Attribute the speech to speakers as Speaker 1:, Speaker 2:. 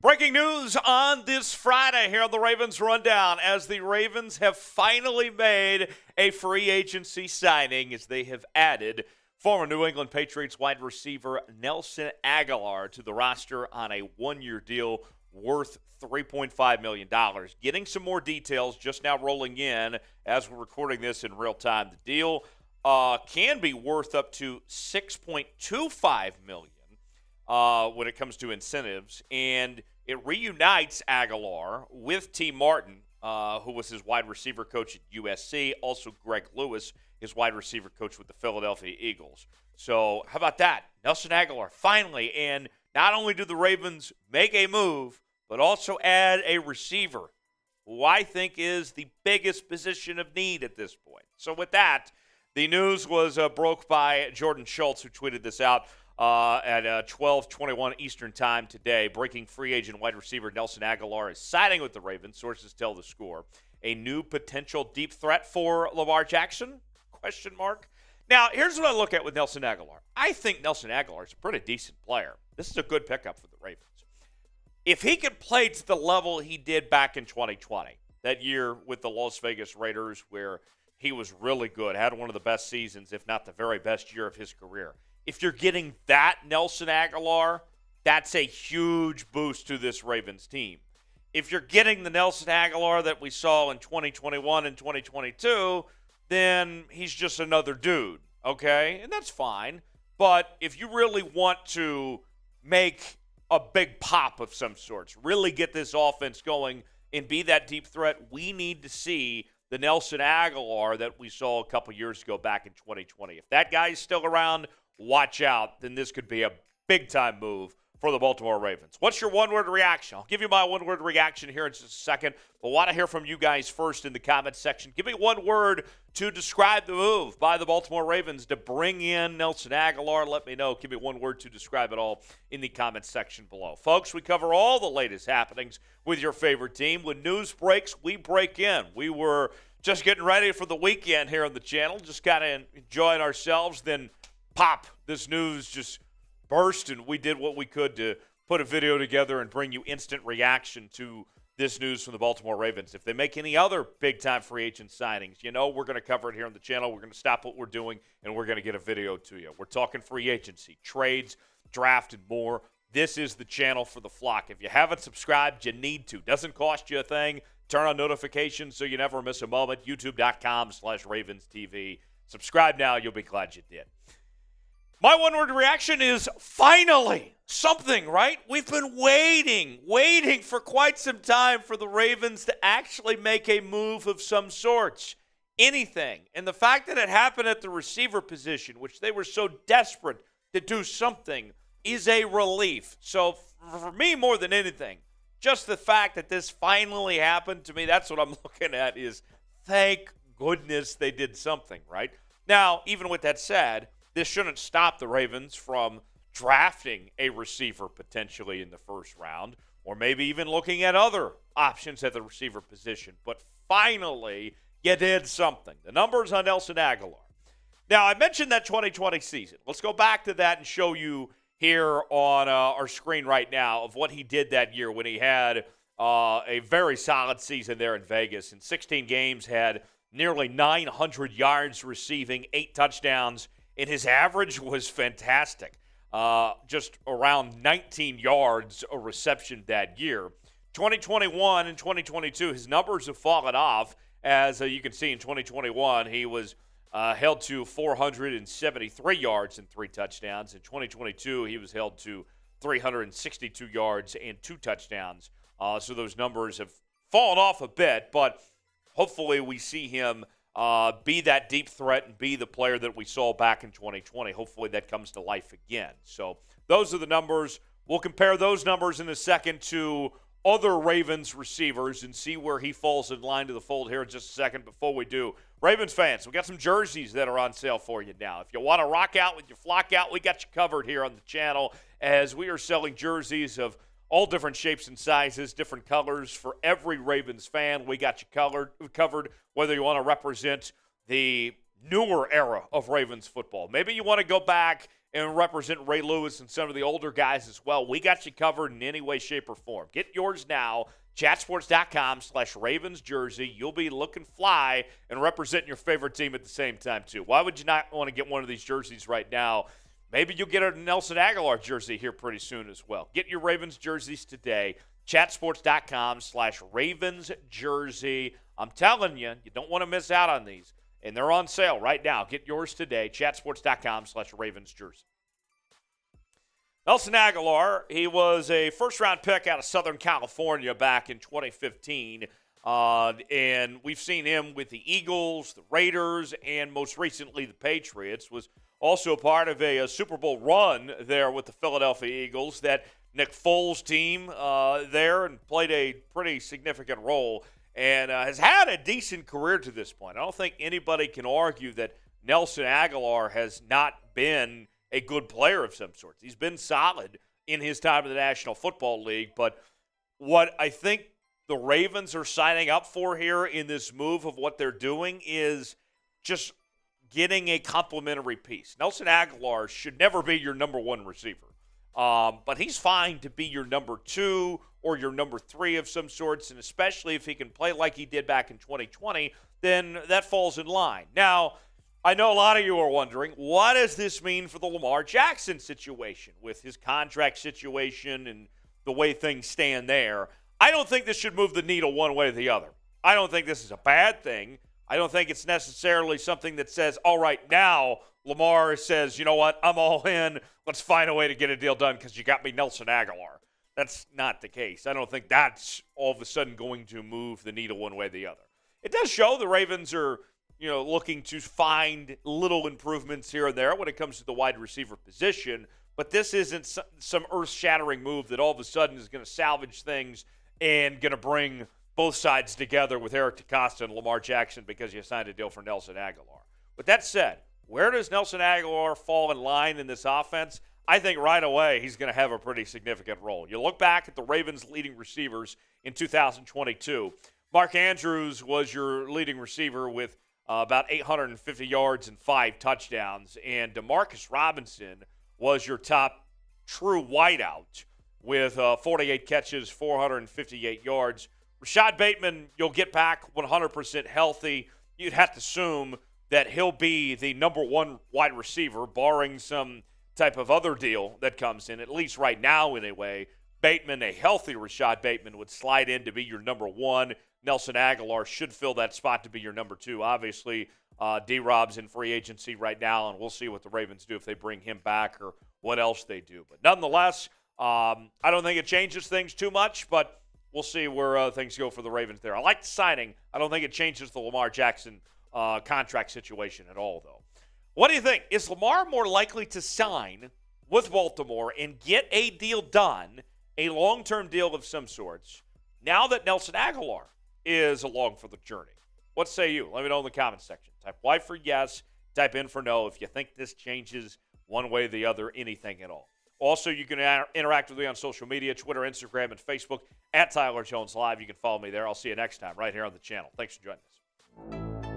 Speaker 1: Breaking news on this Friday here on the Ravens Rundown as the Ravens have finally made a free agency signing as they have added former New England Patriots wide receiver Nelson Agholor to the roster on a one-year deal worth $3.5 million. Getting some more details just now rolling in as we're recording this in real time. The deal can be worth up to $6.25 million when it comes to incentives, and it reunites Agholor with T. Martin, who was his wide receiver coach at USC, also Greg Lewis, his wide receiver coach with the Philadelphia Eagles. So how about that? Nelson Agholor, finally, and not only do the Ravens make a move, but also add a receiver, who I think is the biggest position of need at this point. So with that, the news was broke by Jordan Schultz, who tweeted this out at 12:21 Eastern Time today. Breaking free agent wide receiver Nelson Agholor is signing with the Ravens. Sources tell The Score. A new potential deep threat for Lamar Jackson? Question mark. Now, here's what I look at with Nelson Agholor. I think Nelson Agholor is a pretty decent player. This is a good pickup for the Ravens. If he could play to the level he did back in 2020, that year with the Las Vegas Raiders where he was really good, had one of the best seasons, if not the very best year of his career. If you're getting that Nelson Agholor, that's a huge boost to this Ravens team. If you're getting the Nelson Agholor that we saw in 2021 and 2022, then he's just another dude, okay? And that's fine. But if you really want to make a big pop of some sorts, really get this offense going and be that deep threat, we need to see the Nelson Agholor that we saw a couple years ago back in 2020. If that guy's still around, watch out, then this could be a big-time move for the Baltimore Ravens. What's your one-word reaction? I'll give you my one-word reaction here in just a second, but I want to hear from you guys first in the comments section. Give me one word to describe the move by the Baltimore Ravens to bring in Nelson Agholor. Let me know. Give me one word to describe it all in the comments section below. Folks, we cover all the latest happenings with your favorite team. When news breaks, we break in. We were just getting ready for the weekend here on the channel, just kind of enjoying ourselves, then pop, this news just burst, and we did what we could to put a video together and bring you instant reaction to this news from the Baltimore Ravens. If they make any other big-time free agent signings, you know we're going to cover it here on the channel. We're going to stop what we're doing, and we're going to get a video to you. We're talking free agency, trades, draft, and more. This is the channel for the flock. If you haven't subscribed, you need to. Doesn't cost you a thing. Turn on notifications so you never miss a moment. YouTube.com/RavensTV. Subscribe now. You'll be glad you did. My one-word reaction is finally something, right? We've been waiting for quite some time for the Ravens to actually make a move of some sorts, anything. And the fact that it happened at the receiver position, which they were so desperate to do something, is a relief. So for me, more than anything, just the fact that this finally happened to me, that's what I'm looking at is thank goodness they did something, right? Now, even with that said, this shouldn't stop the Ravens from drafting a receiver potentially in the first round or maybe even looking at other options at the receiver position. But finally, you did something. The numbers on Nelson Agholor. Now, I mentioned that 2020 season. Let's go back to that and show you here on our screen right now of what he did that year when he had a very solid season there in Vegas. In 16 games, had nearly 900 yards receiving, 8 touchdowns, and his average was fantastic, just around 19 yards a reception that year. 2021 and 2022, his numbers have fallen off. As you can see in 2021, he was held to 473 yards and 3 touchdowns. In 2022, he was held to 362 yards and 2 touchdowns. So those numbers have fallen off a bit, but hopefully we see him be that deep threat and be the player that we saw back in 2020. Hopefully that comes to life again. So those are the numbers. We'll compare those numbers in a second to other Ravens receivers and see where he falls in line to the fold here in just a second. Before we do, Ravens fans, we got some jerseys that are on sale for you now. If you want to rock out with your flock out, we got you covered here on the channel as we are selling jerseys of all different shapes and sizes, different colors for every Ravens fan. We got you covered, whether you want to represent the newer era of Ravens football. Maybe you want to go back and represent Ray Lewis and some of the older guys as well. We got you covered in any way, shape, or form. Get yours now. Chatsports.com/Ravens jersey. You'll be looking fly and representing your favorite team at the same time, too. Why would you not want to get one of these jerseys right now? Maybe you'll get a Nelson Agholor jersey here pretty soon as well. Get your Ravens jerseys today. Chatsports.com/Ravens jersey. I'm telling you, you don't want to miss out on these. And they're on sale right now. Get yours today. Chatsports.com/Ravens jersey. Nelson Agholor, he was a first-round pick out of Southern California back in 2015. And we've seen him with the Eagles, the Raiders, and most recently the Patriots. Was also part of a Super Bowl run there with the Philadelphia Eagles, that Nick Foles team there, and played a pretty significant role. And has had a decent career to this point. I don't think anybody can argue that Nelson Agholor has not been a good player of some sorts. He's been solid in his time in the National Football League. But what I think the Ravens are signing up for here in this move of what they're doing is just getting a complimentary piece. Nelson Agholor should never be your number one receiver. But he's fine to be your number two or your number three of some sorts, and especially if he can play like he did back in 2020, then that falls in line. Now, I know a lot of you are wondering, what does this mean for the Lamar Jackson situation with his contract situation and the way things stand there? I don't think this should move the needle one way or the other. I don't think this is a bad thing. I don't think it's necessarily something that says, all right, now Lamar says, you know what, I'm all in. Let's find a way to get a deal done because you got me Nelson Agholor. That's not the case. I don't think that's all of a sudden going to move the needle one way or the other. It does show the Ravens are, looking to find little improvements here and there when it comes to the wide receiver position, but this isn't some earth-shattering move that all of a sudden is going to salvage things and going to bring both sides together with Eric DeCosta and Lamar Jackson because you signed a deal for Nelson Agholor. With that said, where does Nelson Agholor fall in line in this offense? I think right away he's going to have a pretty significant role. You look back at the Ravens' leading receivers in 2022. Mark Andrews was your leading receiver with about 850 yards and 5 touchdowns. And DeMarcus Robinson was your top true wideout with 48 catches, 458 yards. Rashad Bateman, you'll get back 100% healthy. You'd have to assume that he'll be the number one wide receiver, barring some type of other deal that comes in, at least right now anyway. Bateman, a healthy Rashad Bateman, would slide in to be your number one. Nelson Agholor should fill that spot to be your number two. Obviously, D-Rob's in free agency right now, and we'll see what the Ravens do if they bring him back or what else they do. But nonetheless, I don't think it changes things too much, but we'll see where things go for the Ravens there. I like the signing. I don't think it changes the Lamar Jackson contract situation at all, though. What do you think? Is Lamar more likely to sign with Baltimore and get a deal done, a long-term deal of some sorts, now that Nelson Agholor is along for the journey? What say you? Let me know in the comments section. Type Y for yes, type in for no if you think this changes one way or the other, anything at all. Also, you can interact with me on social media, Twitter, Instagram, and Facebook, @Tyler Jones Live. You can follow me there. I'll see you next time right here on the channel. Thanks for joining us.